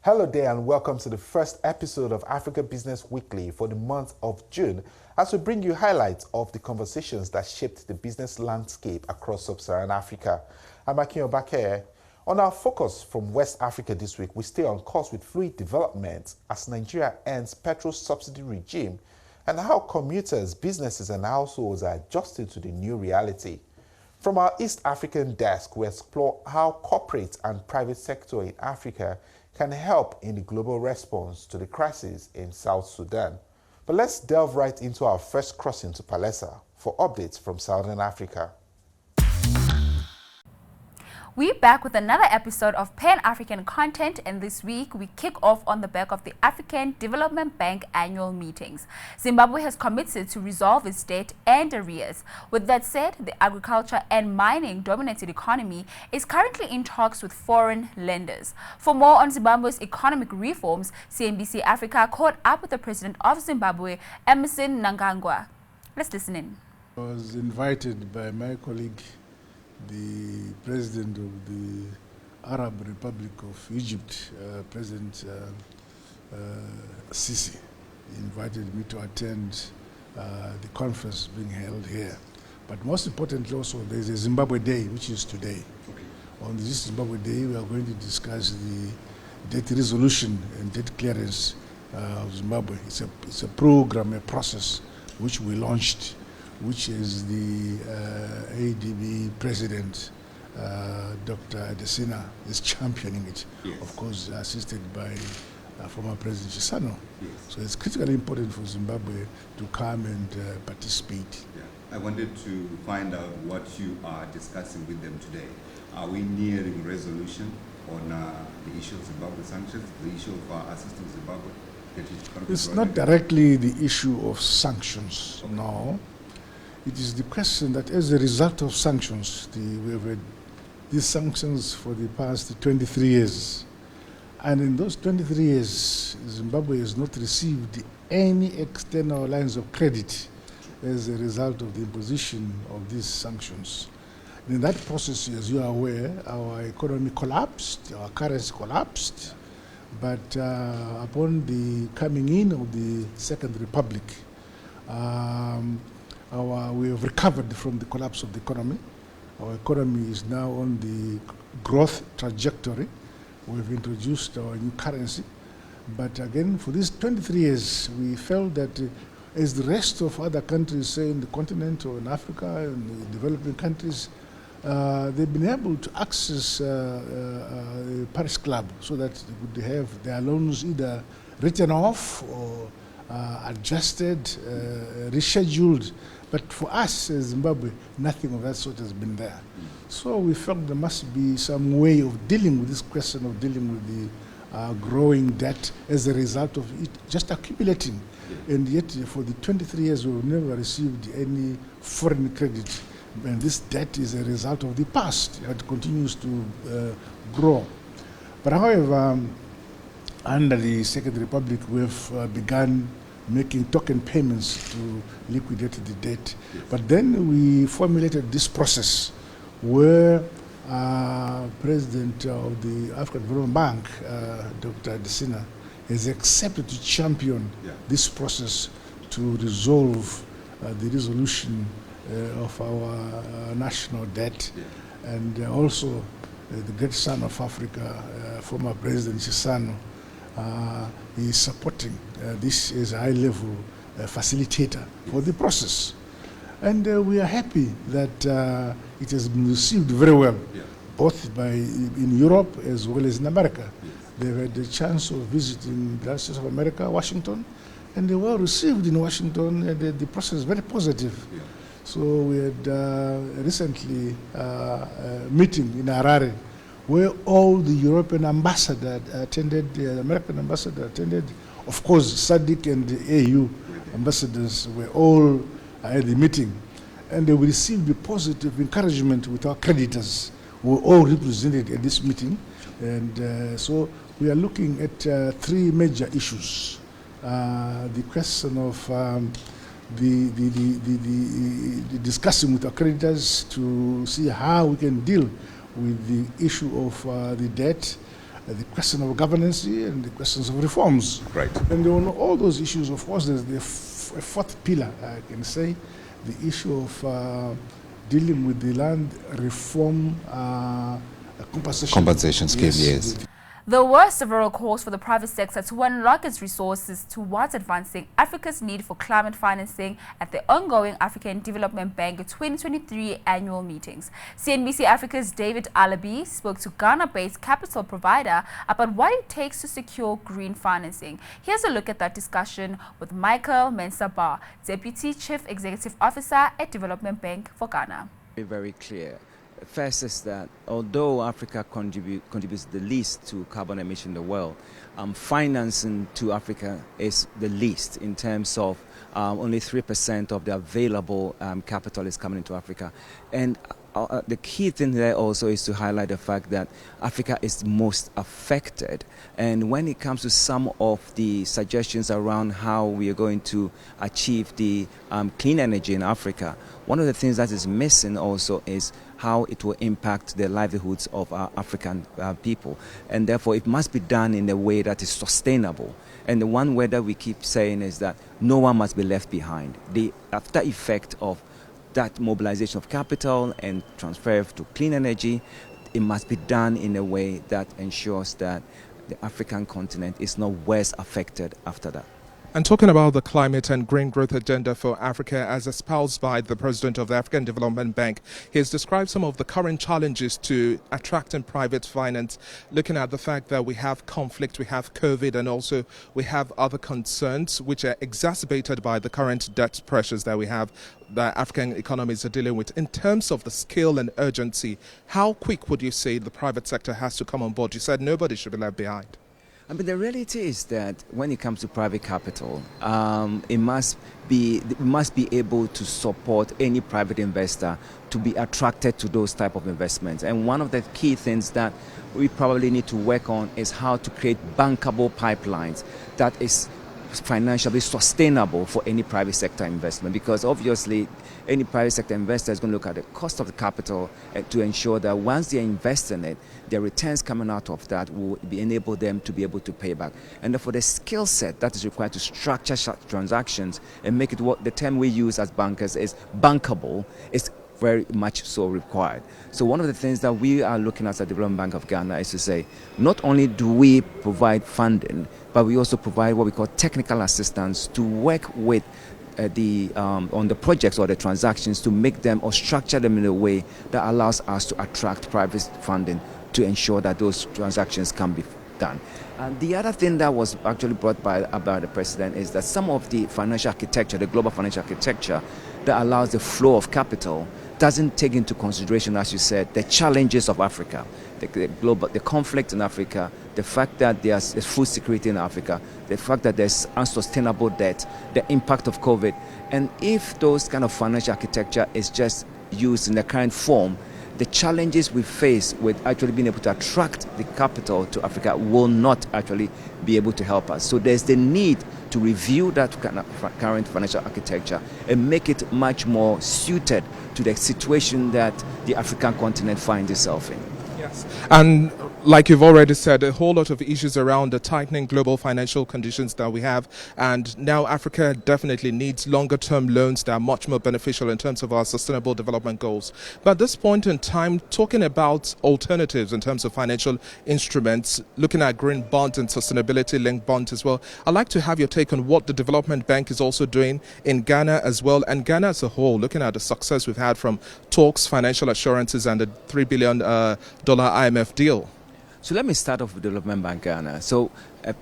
Hello there and welcome to the first episode of Africa Business Weekly for the month of June as we bring you highlights of the conversations that shaped the business landscape across sub-Saharan Africa. I'm Akin Obake. On our focus from West Africa this week, we stay on course with fluid development as Nigeria ends petrol subsidy regime and how commuters, businesses and households are adjusting to the new reality. From our East African desk, we explore how corporate and private sector in Africa can help in the global response to the crisis in South Sudan. But let's delve right into our first crossing to Palesa for updates from Southern Africa. We're back with another episode of Pan-African content, and this week we kick off on the back of the African Development Bank annual meetings. Zimbabwe has committed to resolve its debt and arrears. With that said, the agriculture and mining dominated economy is currently in talks with foreign lenders. For more on Zimbabwe's economic reforms, CNBC Africa caught up with the president of Zimbabwe, Emmerson Mnangagwa. Let's listen in. I was invited by my colleague, the president of the Arab Republic of Egypt, President Sisi. He invited me to attend the conference being held here. But most importantly also, there is a Zimbabwe Day, which is today. Okay. On this Zimbabwe Day, we are going to discuss the debt resolution and debt clearance of Zimbabwe. It's a program, a process which we launched, which is the ADB president, Dr. Desina, is championing it. Yes. Of course, assisted by former President Chisano. Yes. So it's critically important for Zimbabwe to come and participate. Yeah. I wanted to find out what you are discussing with them today. Are we nearing resolution on the issue of Zimbabwe sanctions, the issue of assisting Zimbabwe? It's not directly the issue of sanctions, okay. No. It is the question that as a result of sanctions, we have had these sanctions for the past 23 years. And in those 23 years, Zimbabwe has not received any external lines of credit as a result of the imposition of these sanctions. And in that process, as you are aware, our economy collapsed, our currency collapsed. But upon the coming in of the Second Republic, we have recovered from the collapse of the economy. Our economy is now on the growth trajectory. We've introduced our new currency. But again, for these 23 years, we felt that as the rest of other countries, say in the continent or in Africa, in the developing countries, they've been able to access the Paris Club so that they would have their loans either written off or adjusted, rescheduled. But for us as Zimbabwe, nothing of that sort has been there. So we felt there must be some way of dealing with this question of dealing with the growing debt as a result of it just accumulating. And yet for the 23 years, we've never received any foreign credit. And this debt is a result of the past. It continues to grow. But however, under the Second Republic, we've begun making token payments to liquidate the debt. Yes. But then we formulated this process where President of the African Development Bank, Dr. Desina, has accepted to champion this process to resolve the resolution of our national debt. Yeah. And also the great son of Africa, former President Chisano, he is supporting this as a high-level facilitator for the process. And we are happy that it has been received very well, both in Europe as well as in America. Yes. They've had the chance of visiting the United States of America, Washington, and they were received in Washington, and the process is very positive. Yeah. So we had recently a meeting in Harare where all the European ambassadors attended, the American ambassador attended. Of course, SADC and the AU ambassadors were all at the meeting. And we received the positive encouragement with our creditors who were all represented at this meeting. And so we are looking at three major issues. The question of the discussing with our creditors to see how we can deal with the issue of the debt, the question of governance and the questions of reforms. Right. And on all those issues, of course, there's a fourth pillar, I can say, the issue of dealing with the land reform compensation scheme, yes. There were several calls for the private sector to unlock its resources towards advancing Africa's need for climate financing at the ongoing African Development Bank 2023 annual meetings. CNBC Africa's David Alabi spoke to Ghana-based capital provider about what it takes to secure green financing. Here's a look at that discussion with Michael Mensah-Barr, Deputy Chief Executive Officer at Development Bank for Ghana. Very clear. First is that although Africa contributes the least to carbon emission in the world, financing to Africa is the least in terms of only 3% of the available capital is coming into Africa. And the key thing there also is to highlight the fact that Africa is most affected. And when it comes to some of the suggestions around how we are going to achieve the clean energy in Africa, one of the things that is missing also is how it will impact the livelihoods of our African people. And therefore, it must be done in a way that is sustainable. And the one word that we keep saying is that no one must be left behind. The after effect of that mobilization of capital and transfer to clean energy, it must be done in a way that ensures that the African continent is not worse affected after that. And talking about the climate and green growth agenda for Africa as espoused by the President of the African Development Bank, he has described some of the current challenges to attracting private finance, looking at the fact that we have conflict, we have COVID, and also we have other concerns which are exacerbated by the current debt pressures that we have, that African economies are dealing with. In terms of the scale and urgency, how quick would you say the private sector has to come on board? You said nobody should be left behind. I mean, the reality is that when it comes to private capital, we must be able to support any private investor to be attracted to those type of investments. And one of the key things that we probably need to work on is how to create bankable pipelines that is financially sustainable for any private sector investment, because obviously any private sector investor is going to look at the cost of the capital to ensure that once they invest in it, the returns coming out of that will enable them to be able to pay back. And therefore the skill set that is required to structure such transactions and make it what the term we use as bankers is bankable is very much so required. So one of the things that we are looking at the Development Bank of Ghana is to say, not only do we provide funding, but we also provide what we call technical assistance to work with on the projects or the transactions to make them or structure them in a way that allows us to attract private funding to ensure that those transactions can be done. And the other thing that was actually brought about the president is that some of the financial architecture, the global financial architecture that allows the flow of capital doesn't take into consideration, as you said, the challenges of Africa, the conflict in Africa, the fact that there's food security in Africa, the fact that there's unsustainable debt, the impact of COVID. And if those kind of financial architecture is just used in the current form, the challenges we face with actually being able to attract the capital to Africa will not actually be able to help us. So there's the need to review that current financial architecture and make it much more suited to the situation that the African continent finds itself in. Yes. And like you've already said, a whole lot of issues around the tightening global financial conditions that we have. And now Africa definitely needs longer term loans that are much more beneficial in terms of our sustainable development goals. But at this point in time, talking about alternatives in terms of financial instruments, looking at green bonds and sustainability linked bonds as well, I'd like to have your take on what the Development Bank is also doing in Ghana as well, and Ghana as a whole, looking at the success we've had from talks, financial assurances, and the $3 billion IMF deal. So let me start off with Development Bank Ghana. So a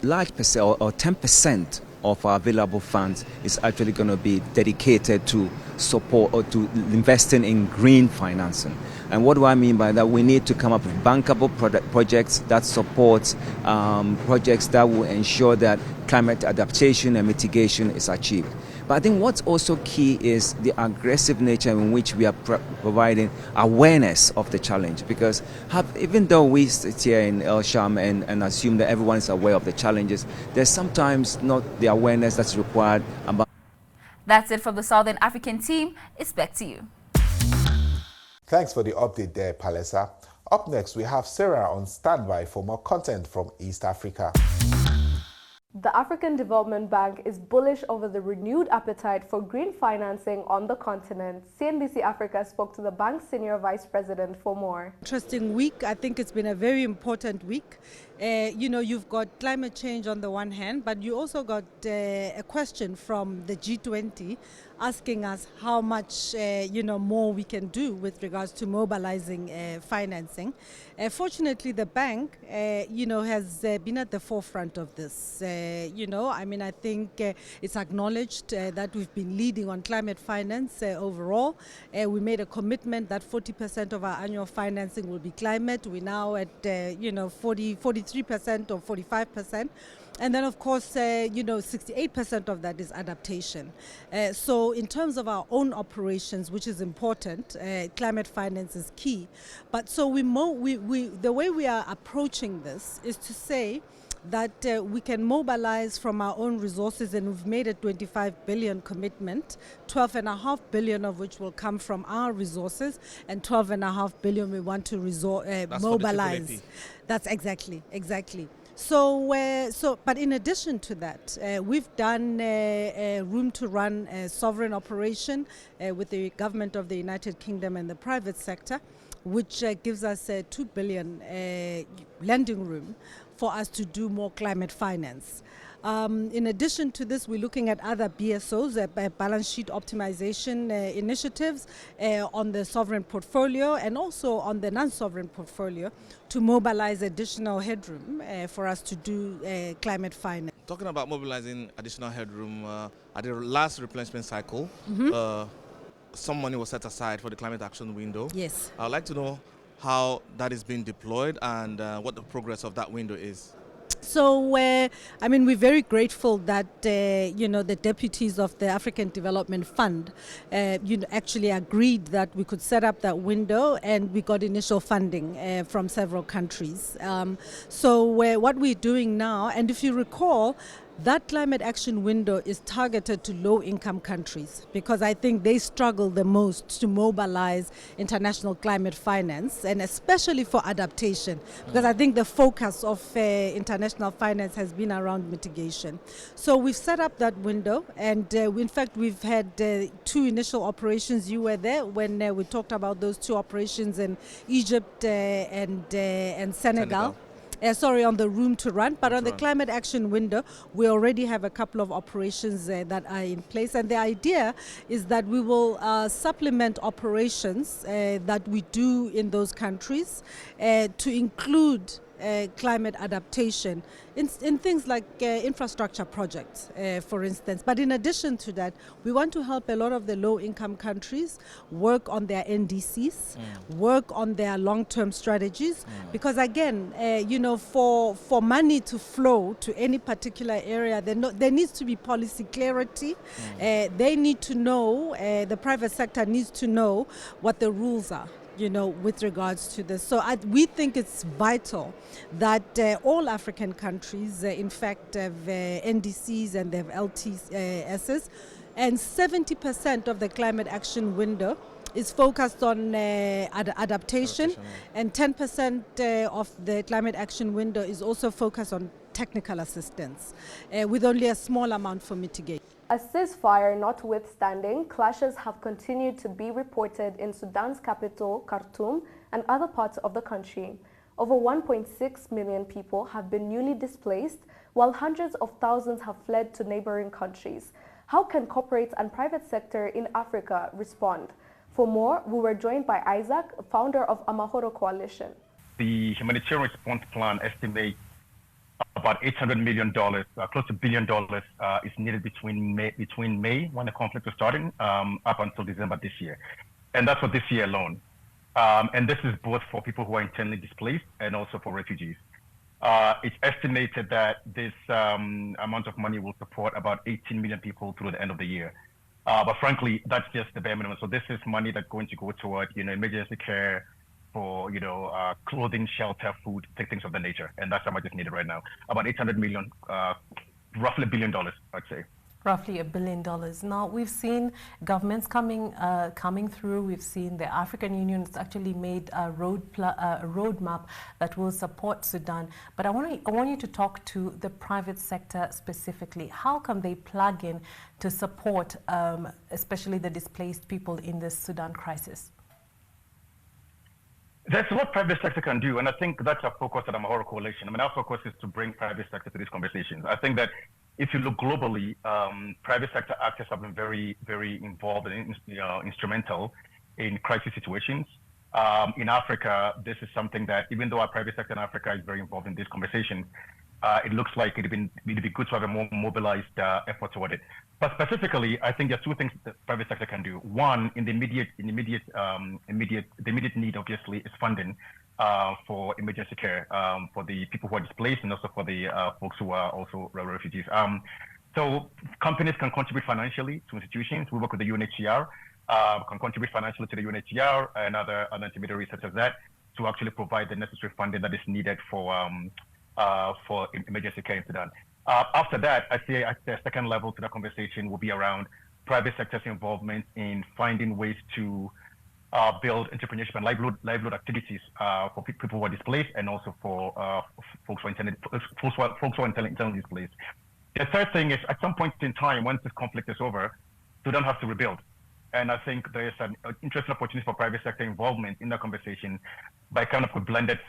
large percent or 10% of our available funds is actually going to be dedicated to support or to investing in green financing. And what do I mean by that? We need to come up with bankable projects that support projects that will ensure that climate adaptation and mitigation is achieved. But I think what's also key is the aggressive nature in which we are providing awareness of the challenge. Because even though we sit here in El Sham and assume that everyone is aware of the challenges, there's sometimes not the awareness that's required about. That's it from the Southern African team. It's back to you. Thanks for the update there, Palesa. Up next, we have Sarah on standby for more content from East Africa. The African Development Bank is bullish over the renewed appetite for green financing on the continent. CNBC Africa spoke to the bank's senior vice president for more. Interesting week. I think it's been a very important week. You've got climate change on the one hand, but you also got a question from the G20 asking us how much more we can do with regards to mobilizing financing. Fortunately, the bank has been at the forefront of this. I think it's acknowledged that we've been leading on climate finance overall. We made a commitment that 40% of our annual financing will be climate. We're now at 43% or 45%. And then, of course, 68% of that is adaptation. So in terms of our own operations, which is important, climate finance is key. But so the way we are approaching this is to say that we can mobilize from our own resources, and we've made a 25 billion commitment, 12.5 billion of which will come from our resources, and 12.5 billion we want to mobilize. That's exactly. But in addition to that, we've done a room to run a sovereign operation with the government of the United Kingdom and the private sector, which gives us a 2 billion lending room for us to do more climate finance. In addition to this, we're looking at other BSOs, balance sheet optimization initiatives on the sovereign portfolio and also on the non-sovereign portfolio to mobilize additional headroom for us to do climate finance. Talking about mobilizing additional headroom, at the last replenishment cycle, some money was set aside for the climate action window. Yes. I'd like to know how that is being deployed and what the progress of that window is. So, we're very grateful that, the deputies of the African Development Fund, actually agreed that we could set up that window, and we got initial funding from several countries. What we're doing now, and if you recall, that climate action window is targeted to low-income countries because I think they struggle the most to mobilize international climate finance, and especially for adaptation, because I think the focus of international finance has been around mitigation. So we've set up that window, and in fact we've had 2 initial operations. You were there when we talked about those 2 operations in Egypt and Senegal. On the room to run, but on the climate action window, we already have a couple of operations that are in place, and the idea is that we will supplement operations that we do in those countries to include climate adaptation in things like infrastructure projects, for instance. But in addition to that, we want to help a lot of the low-income countries work on their NDCs, work on their long-term strategies, because again, for money to flow to any particular area, there needs to be policy clarity. They need to know, the private sector needs to know what the rules are, with regards to this. So we think it's vital that all African countries, in fact, have NDCs and they have LTSs, and 70% of the climate action window is focused on adaptation, and 10% of the climate action window is also focused on technical assistance, with only a small amount for mitigation. A ceasefire notwithstanding, clashes have continued to be reported in Sudan's capital, Khartoum, and other parts of the country. Over 1.6 million people have been newly displaced, while hundreds of thousands have fled to neighboring countries. How can corporate and private sector in Africa respond? For more, we were joined by Isaac, founder of Amahoro Coalition. The humanitarian response plan estimates about $800 million, close to $1 billion, is needed between May, when the conflict was starting, up until December this year. And that's for this year alone. And this is both for people who are internally displaced and also for refugees. It's estimated that this amount of money will support about 18 million people through the end of the year. But frankly, that's just the bare minimum. So this is money that's going to go toward, emergency care, for clothing, shelter, food, things of that nature, and that's how much is needed right now. About 800 million, roughly $1 billion, I'd say. Roughly $1 billion. Now, we've seen governments coming through. We've seen the African Union has actually made a roadmap that will support Sudan. But I want you to talk to the private sector specifically. How can they plug in to support, especially the displaced people in this Sudan crisis? That's what private sector can do, and I think that's our focus at the Mahoro Coalition. I mean, our focus is to bring private sector to these conversations. I think that if you look globally, private sector actors have been very, very involved and instrumental in crisis situations. In Africa, this is something that, even though our private sector in Africa is very involved in this conversation, it looks like it'd be good to have a more mobilized effort toward it. But specifically, I think there are two things that private sector can do. One, the immediate need, obviously, is funding for emergency care for the people who are displaced and also for the folks who are also refugees. So companies can contribute financially to institutions. We work with the UNHCR, can contribute financially to the UNHCR and other intermediaries such as that to actually provide the necessary funding that is needed for emergency care in Sudan. After that, I say the second level to the conversation will be around private sector's involvement in finding ways to build entrepreneurship and livelihood activities for people who are displaced and also for folks who are internally displaced. The third thing is, at some point in time, once this conflict is over, Sudan has to rebuild. And I think there is an interesting opportunity for private sector involvement in the conversation by kind of blended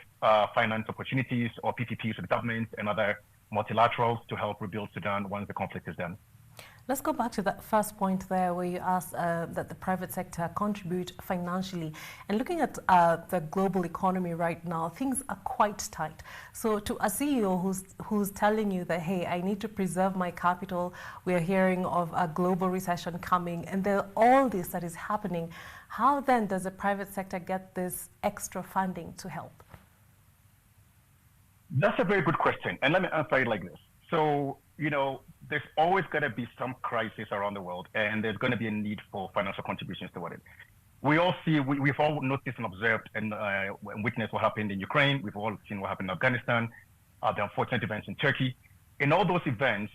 finance opportunities or PPPs with governments and other multilaterals to help rebuild Sudan once the conflict is done. Let's go back to that first point there where you asked that the private sector contribute financially. And looking at the global economy right now, things are quite tight. So to a CEO who's telling you that, hey, I need to preserve my capital, we're hearing of a global recession coming, and there all this that is happening, how then does the private sector get this extra funding to help? That's a very good question. And let me answer it like this. So, there's always going to be some crisis around the world, and there's going to be a need for financial contributions toward it. We've all noticed and observed and witnessed what happened in Ukraine. We've all seen what happened in Afghanistan, the unfortunate events in Turkey. In all those events,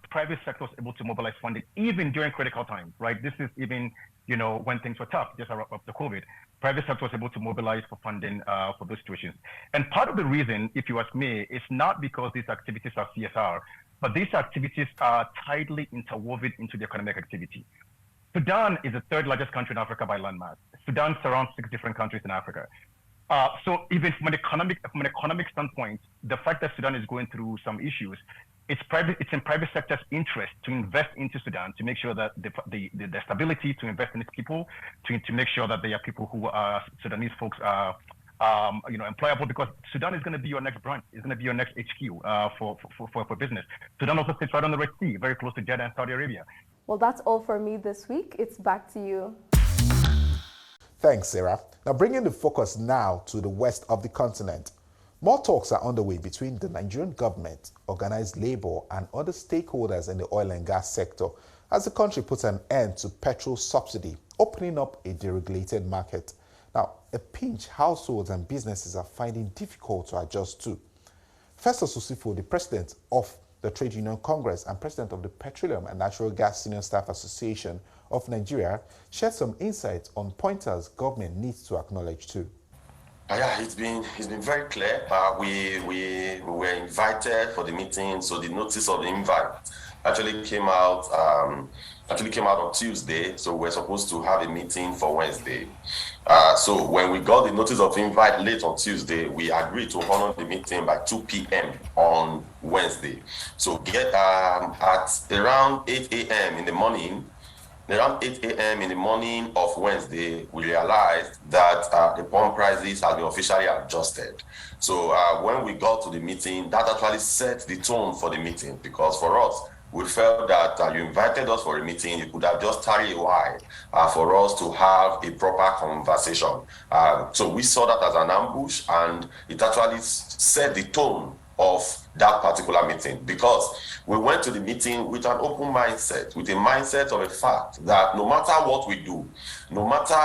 private sector was able to mobilize funding even during critical times, right? This is even, when things were tough, just after COVID. Private sector was able to mobilize for funding for those situations. And part of the reason, if you ask me, is not because these activities are CSR, but these activities are tightly interwoven into the economic activity. Sudan is the third largest country in Africa by landmass. Sudan surrounds 6 different countries in Africa. So even from an economic standpoint, the fact that Sudan is going through some issues, it's in private sector's interest to invest into Sudan to make sure that the stability, to invest in its people, to make sure that they are people who are Sudanese folks are employable, because Sudan is going to be your next branch, is going to be your next HQ for business. Sudan also sits right on the Red Sea, very close to Jeddah and Saudi Arabia. Well, that's all for me this week. It's back to you. Thanks, Sarah. Now bringing the focus now to the west of the continent. More talks are underway between the Nigerian government, organized labor, and other stakeholders in the oil and gas sector as the country puts an end to petrol subsidy, opening up a deregulated market. Now, a pinch households and businesses are finding difficult to adjust to. Festus Osifo, the president of the Trade Union Congress and president of the Petroleum and Natural Gas Senior Staff Association of Nigeria, shared some insights on pointers government needs to acknowledge too. Yeah, it's been very clear. We were invited for the meeting, so the notice of the invite actually came out on Tuesday. So we're supposed to have a meeting for Wednesday. So when we got the notice of invite late on Tuesday, we agreed to honor the meeting by 2 p.m. on Wednesday. So at around 8 a.m. in the morning. Around 8 a.m. in the morning of Wednesday, we realized that the pump prices had been officially adjusted. So when we got to the meeting, that actually set the tone for the meeting, because for us, we felt that you invited us for a meeting, you could have just tarried a while for us to have a proper conversation. So we saw that as an ambush, and it actually set the tone of that particular meeting, because we went to the meeting with an open mindset, with a mindset of a fact that no matter what we do, no matter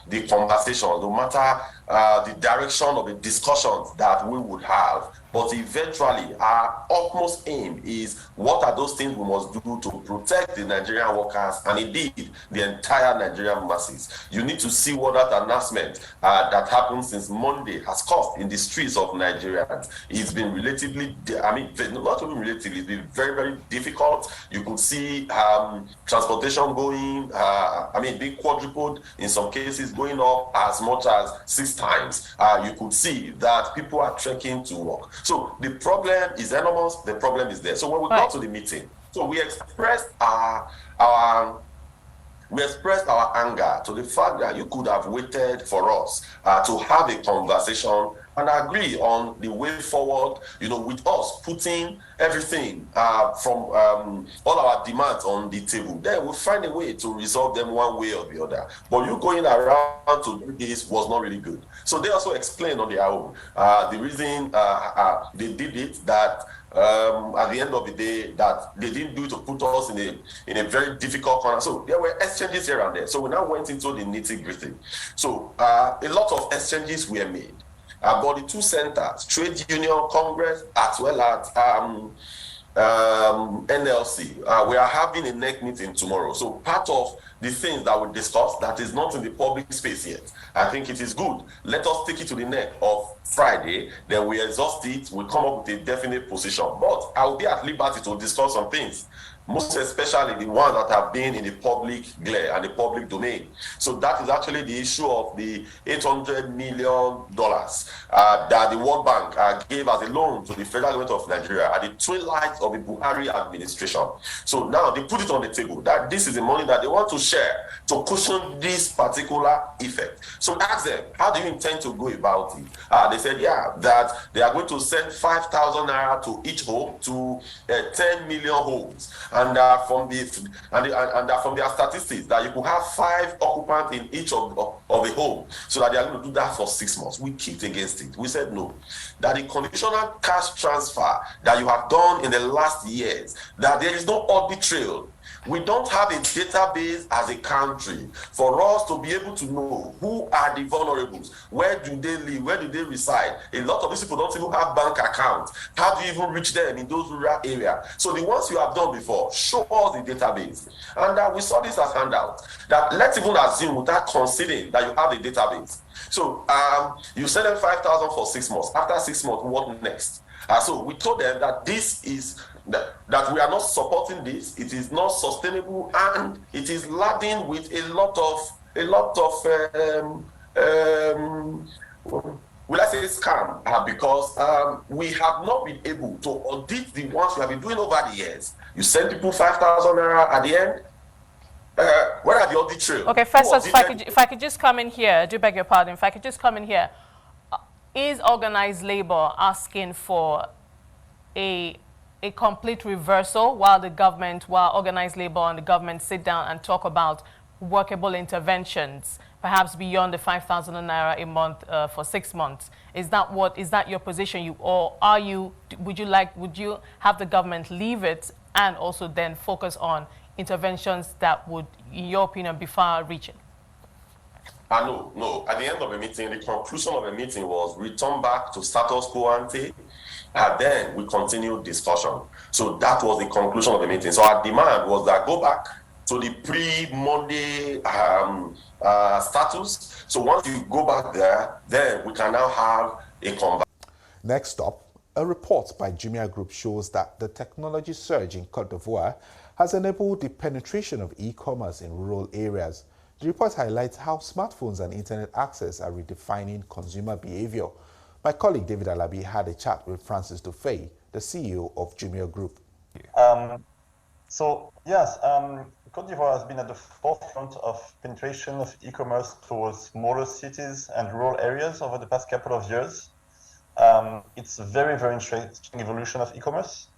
the conversation, no matter the direction of the discussions that we would have, but eventually our utmost aim is what are those things we must do to protect the Nigerian workers and indeed the entire Nigerian masses. You need to see what that announcement that happened since Monday has caused in the streets of Nigeria. It's been relatively, not even relatively, it's been very, very difficult. You could see transportation going, being quadrupled, in some cases going up as much as 6 times. You could see that people are trekking to work. So the problem is enormous, the problem is there. So when we got to the meeting, so we expressed our anger to the fact that you could have waited for us to have a conversation and agree on the way forward, with us putting everything from all our demands on the table. Then we'll find a way to resolve them one way or the other. But you going around to do this was not really good. So they also explained on their own the reason they did it, that at the end of the day, that they didn't do it to put us in a very difficult corner. So there were exchanges here and there. So we now went into the nitty-gritty. So a lot of exchanges were made about the two centers, Trade Union Congress as well as NLC. We are having a NEC meeting tomorrow. So part of the things that we discussed that is not in the public space yet, I think it is good. Let us take it to the NEC of Friday, then we exhaust it, we come up with a definite position. But I will be at liberty to discuss some things, most especially the ones that have been in the public glare and the public domain. So that is actually the issue of the $800 million that the World Bank gave as a loan to the federal government of Nigeria at the twilight of the Buhari administration. So now they put it on the table that this is the money that they want to share to cushion this particular effect. So ask them, how do you intend to go about it? They said, that they are going to send 5,000 naira to each home to 10 million homes. And from their statistics, that you could have 5 occupants in each of a home, so that they are going to do that for 6 months. We kicked against it. We said no. That the conditional cash transfer that you have done in the last years, that there is no audit trail. We don't have a database as a country for us to be able to know who are the vulnerables, where do they live, where do they reside. A lot of these people don't even have bank accounts. How do you even reach them in those rural areas? So the ones you have done before, show us the database. And we saw this as handout, that let's even assume without considering that you have a database. So you send them 5,000 for 6 months. After 6 months, what next? So we told them that this is that we are not supporting this. It is not sustainable, and it is laden with a lot of will I say scam, because we have not been able to audit the ones we have been doing over the years. You send people 5,000 naira at the end. Where are the audit trails? Okay, first, if I could just come in here, I do beg your pardon. If I could just come in here, is organized labor asking for a complete reversal while organized labor and the government sit down and talk about workable interventions, perhaps beyond the 5,000 naira a month for 6 months? Is that your position? Would you have the government leave it and also then focus on interventions that would, in your opinion, be far-reaching? No. At the end of the meeting, the conclusion of the meeting was return back to status quo ante, and then we continued discussion. So that was the conclusion of the meeting. So our demand was that go back to the pre-Monday status. So once you go back there, then we can now have a conversation. Next up, a report by Jumia Group shows that the technology surge in Côte d'Ivoire has enabled the penetration of e-commerce in rural areas. The report highlights how smartphones and internet access are redefining consumer behavior. My colleague David Alabi had a chat with Francis Dufay, the CEO of Jumia Group. Côte d'Ivoire has been at the forefront of penetration of e-commerce towards smaller cities and rural areas over the past couple of years. It's a very, very interesting evolution of e-commerce.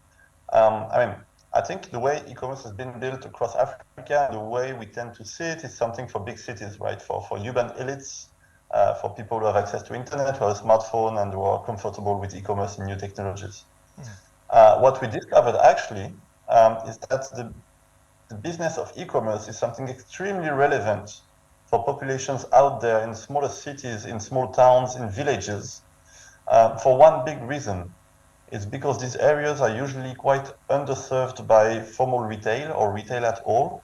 I think the way e-commerce has been built across Africa, the way we tend to see it is something for big cities, right? For urban elites, for people who have access to internet, who have a smartphone, and who are comfortable with e-commerce and new technologies. What we discovered actually is that the business of e-commerce is something extremely relevant for populations out there in smaller cities, in small towns, in villages, for one big reason. It's because these areas are usually quite underserved by formal retail or retail at all.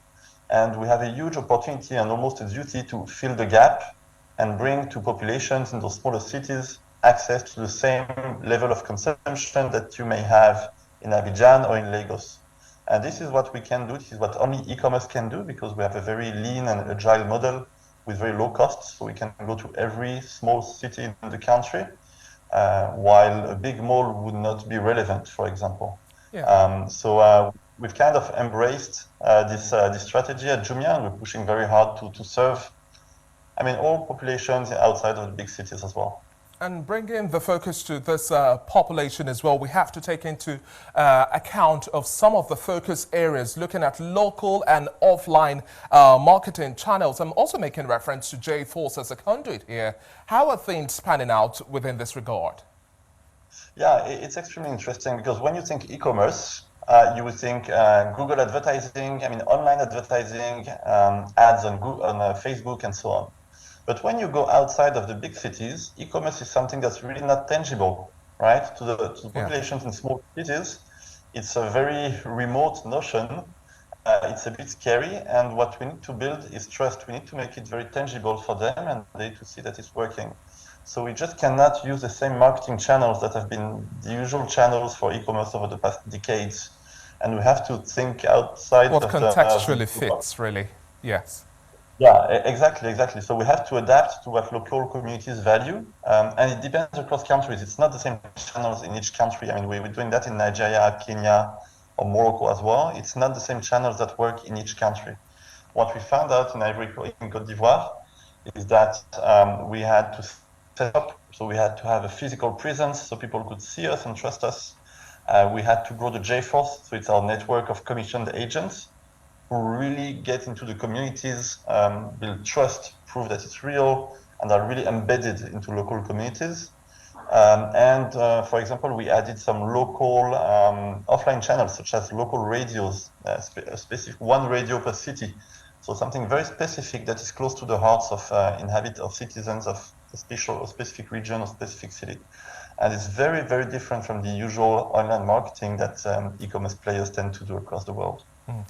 And we have a huge opportunity and almost a duty to fill the gap and bring to populations in those smaller cities access to the same level of consumption that you may have in Abidjan or in Lagos. And this is what we can do. This is what only e-commerce can do, because we have a very lean and agile model with very low costs. So we can go to every small city in the country, while a big mall would not be relevant, for example. Yeah. So we've kind of embraced this strategy at Jumia, and we're pushing very hard to serve, all populations outside of the big cities as well. And bringing the focus to this population as well, we have to take into account of some of the focus areas, looking at local and offline marketing channels. I'm also making reference to J-Force as a conduit here. How are things panning out within this regard? Yeah, it's extremely interesting, because when you think e-commerce, you would think Google advertising, online advertising, ads on Facebook and so on. But when you go outside of the big cities, e-commerce is something that's really not tangible, right? To the populations in small cities, it's a very remote notion. It's a bit scary, and what we need to build is trust. We need to make it very tangible for them and they to see that it's working. So we just cannot use the same marketing channels that have been the usual channels for e-commerce over the past decades. And we have to think outside what of contextually fits, really. Yes. Yeah, exactly. So we have to adapt to what local communities value, and it depends across countries. It's not the same channels in each country. We're doing that in Nigeria, Kenya, or Morocco as well. It's not the same channels that work in each country. What we found out in Côte d'Ivoire is that we had to set up, so we had to have a physical presence so people could see us and trust us. We had to grow the J-Force, so it's our network of commissioned agents who really get into the communities, build trust, prove that it's real, and are really embedded into local communities. For example, we added some local offline channels, such as local radios, specific one radio per city. So something very specific that is close to the hearts of citizens of a specific region or specific city. And it's very, very different from the usual online marketing that e-commerce players tend to do across the world. Mm.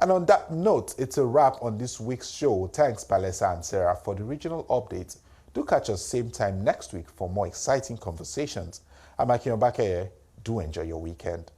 And on that note, it's a wrap on this week's show. Thanks, Palesa and Sarah, for the regional updates. Do catch us same time next week for more exciting conversations. I'm Akin Obakeye. Do enjoy your weekend.